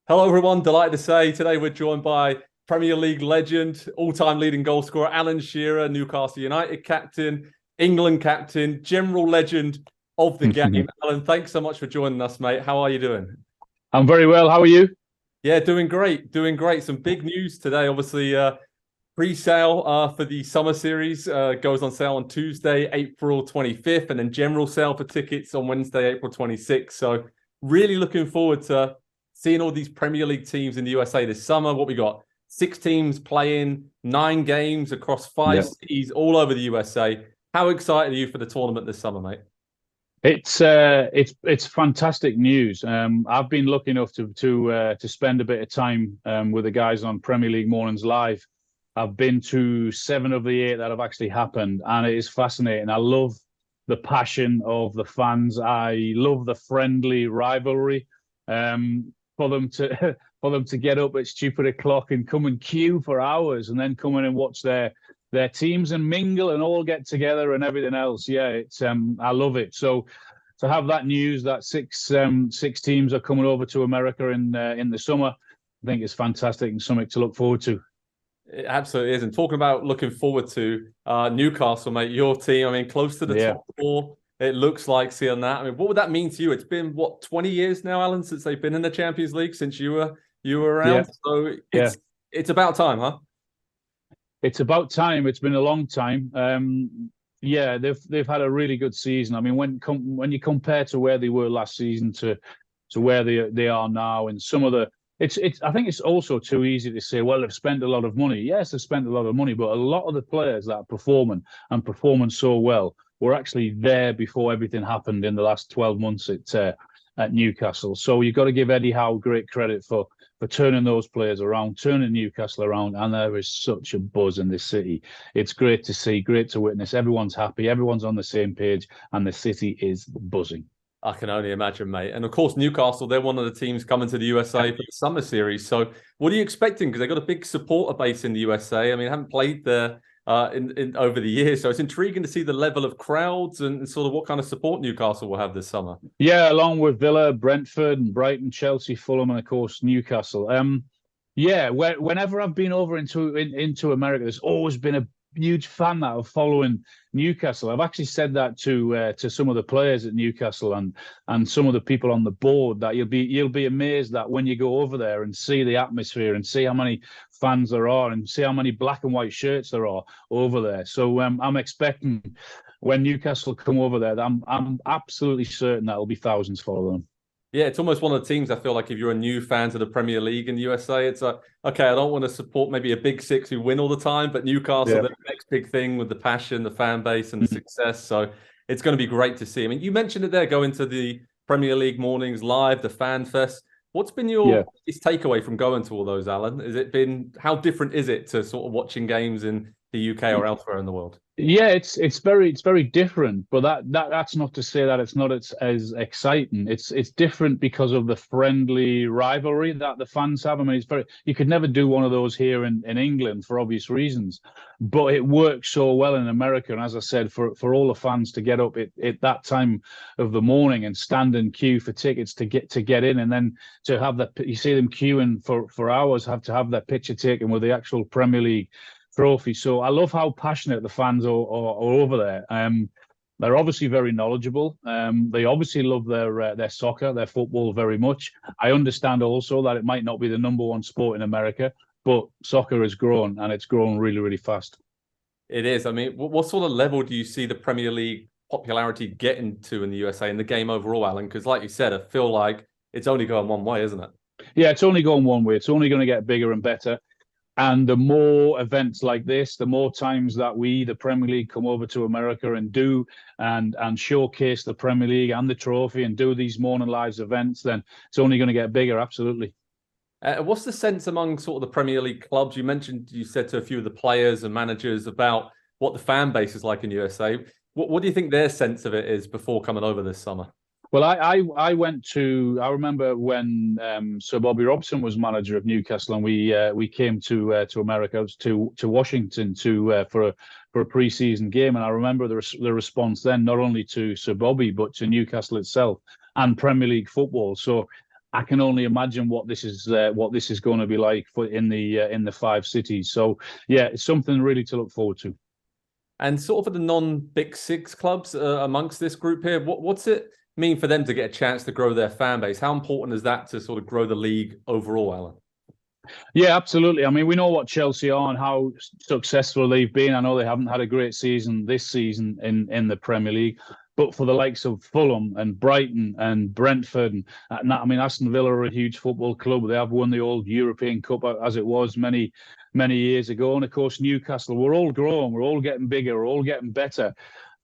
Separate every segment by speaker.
Speaker 1: Hello, everyone. Delighted to say today we're joined by Premier League legend, all-time leading goal scorer, Alan Shearer, Newcastle United captain, England captain, general legend of the game. Alan, thanks so much for joining us, mate. How are you doing?
Speaker 2: I'm very well. How are you?
Speaker 1: Yeah, doing great. Doing great. Some big news today. Obviously, pre-sale for the summer series goes on sale on Tuesday, April 25th, and then general sale for tickets on Wednesday, April 26th. So really looking forward to seeing all these Premier League teams in the USA this summer. What we got? 6 teams playing, 9 games across five
Speaker 2: Yeah.
Speaker 1: cities all over the USA. How excited are you for the tournament this summer, mate?
Speaker 2: It's fantastic news. I've been lucky enough to spend a bit of time with the guys on Premier League Mornings Live. I've been to 7 of the 8 that have actually happened, and it is fascinating. I love the passion of the fans. I love the friendly rivalry. For them to for them to get up at stupid o'clock and come and queue for hours, and then come in and watch their teams and mingle and all get together and everything else. Yeah, it's I love it. So to have that news that six teams are coming over to America in the summer, I think it's fantastic and something to look forward to.
Speaker 1: It absolutely is. And talking about looking forward to Newcastle, mate, your team, I mean, close to the
Speaker 2: Yeah.
Speaker 1: top 4, it looks like seeing that. I mean, what would that mean to you? It's been, what, 20 years now, Alan, since they've been in the Champions League, since you were
Speaker 2: Yeah.
Speaker 1: around. So
Speaker 2: Yeah.
Speaker 1: it's about time, huh?
Speaker 2: It's about time. It's been a long time. Yeah, they've had a really good season. I mean, when you compare to where they were last season to where they are now, and some of the it's I think it's also too easy to say, well, they've spent a lot of money. Yes, they've spent a lot of money, but a lot of the players that are performing and performing so well were actually there before everything happened in the last 12 months at Newcastle. So you've got to give Eddie Howe great credit for turning those players around, turning Newcastle around, and there is such a buzz in this city. It's great to see, great to witness. Everyone's happy, everyone's on the same page, and the city is buzzing.
Speaker 1: I can only imagine, mate. And of course, Newcastle, they're one of the teams coming to the USA for the summer series. So what are you expecting? Because they've got a big supporter base in the USA. I mean, I haven't played there in over the years. So it's intriguing to see the level of crowds and sort of what kind of support Newcastle will have this summer.
Speaker 2: Yeah, along with Villa, Brentford, and Brighton, Chelsea, Fulham, and of course Newcastle. Yeah, whenever I've been over into America, there's always been a huge fan that of following Newcastle. I've actually said that to some of the players at Newcastle and some of the people on the board, that you'll be amazed that when you go over there and see the atmosphere and see how many fans there are and see how many black and white shirts there are over there. So I'm expecting when Newcastle come over there, I'm absolutely certain that there'll be thousands following them.
Speaker 1: Yeah, it's almost one of the teams I feel like if you're a new fan to the Premier League in the USA, it's like, okay, I don't want to support maybe a big 6 who win all the time, but Newcastle,
Speaker 2: Yeah.
Speaker 1: the next big thing with the passion, the fan base, and the success. So it's going to be great to see. I mean, you mentioned it there, going to the Premier League mornings live, the fan fest. What's been your
Speaker 2: Yeah.
Speaker 1: biggest takeaway from going to all those, Alan? Has it been, how different is it to sort of watching games in the UK or elsewhere in the world?
Speaker 2: Yeah, it's very different, but that's not to say that it's not as exciting. It's different because of the friendly rivalry that the fans have. I mean, you could never do one of those here in England for obvious reasons, but it works so well in America. And as I said, for all the fans to get up at that time of the morning and stand in queue for tickets to get in, and then to have you see them queuing for hours, have to have their picture taken with the actual Premier League trophy. So I love how passionate the fans are over there. They're obviously very knowledgeable. They obviously love their soccer, their football very much. I understand also that it might not be the #1 sport in America, but soccer has grown, and it's grown really, really fast.
Speaker 1: It is. I mean, what sort of level do you see the Premier League popularity getting to in the USA and the game overall, Alan? Because like you said, I feel like it's only going one way, isn't it?
Speaker 2: Yeah, it's only going one way. It's only going to get bigger and better. And the more events like this, the more times that the Premier League, come over to America and do and showcase the Premier League and the trophy and do these morning live events, then it's only going to get bigger. Absolutely.
Speaker 1: What's the sense among sort of the Premier League clubs? You said to a few of the players and managers about what the fan base is like in USA. What do you think their sense of it is before coming over this summer?
Speaker 2: Well, I went to. I remember when Sir Bobby Robson was manager of Newcastle, and we came to America, to Washington for a pre-season game, and I remember the response then, not only to Sir Bobby but to Newcastle itself and Premier League football. So I can only imagine what this is going to be like in the 5 cities. So yeah, it's something really to look forward to.
Speaker 1: And sort of for the non-Big Six clubs amongst this group here, what's it mean for them to get a chance to grow their fan base? How important is that to sort of grow the league overall, Alan?
Speaker 2: Yeah, absolutely. I mean, we know what Chelsea are and how successful they've been. I know they haven't had a great season this season in the Premier League, but for the likes of Fulham and Brighton and Brentford, and I mean, Aston Villa are a huge football club. They have won the old European Cup as it was many years ago. And of course, Newcastle, we're all growing, we're all getting bigger, we're all getting better.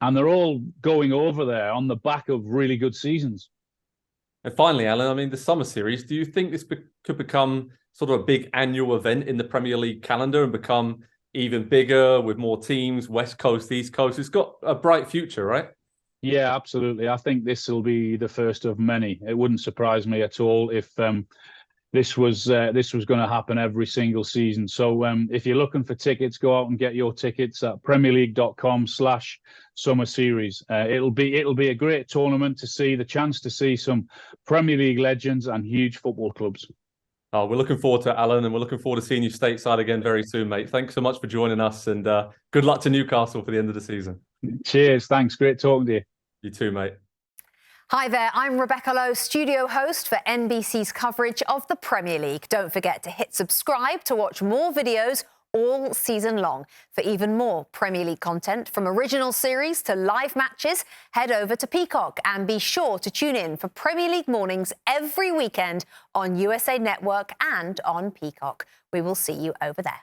Speaker 2: And they're all going over there on the back of really good seasons.
Speaker 1: And finally, Alan, I mean, the summer series, do you think this could become sort of a big annual event in the Premier League calendar and become even bigger with more teams, West Coast, East Coast? It's got a bright future, right?
Speaker 2: Yeah, absolutely. I think this will be the first of many. It wouldn't surprise me at all if this was going to happen every single season. So if you're looking for tickets, go out and get your tickets at premierleague.com/summer series. It'll be a great tournament to see, the chance to see some Premier League legends and huge football clubs.
Speaker 1: Oh, we're looking forward to it, Alan, and we're looking forward to seeing you stateside again very soon, mate. Thanks so much for joining us, and good luck to Newcastle for the end of the season.
Speaker 2: Cheers. Thanks. Great talking to you.
Speaker 1: You too, mate.
Speaker 3: Hi there, I'm Rebecca Lowe, studio host for NBC's coverage of the Premier League. Don't forget to hit subscribe to watch more videos all season long. For even more Premier League content, from original series to live matches, head over to Peacock and be sure to tune in for Premier League mornings every weekend on USA Network and on Peacock. We will see you over there.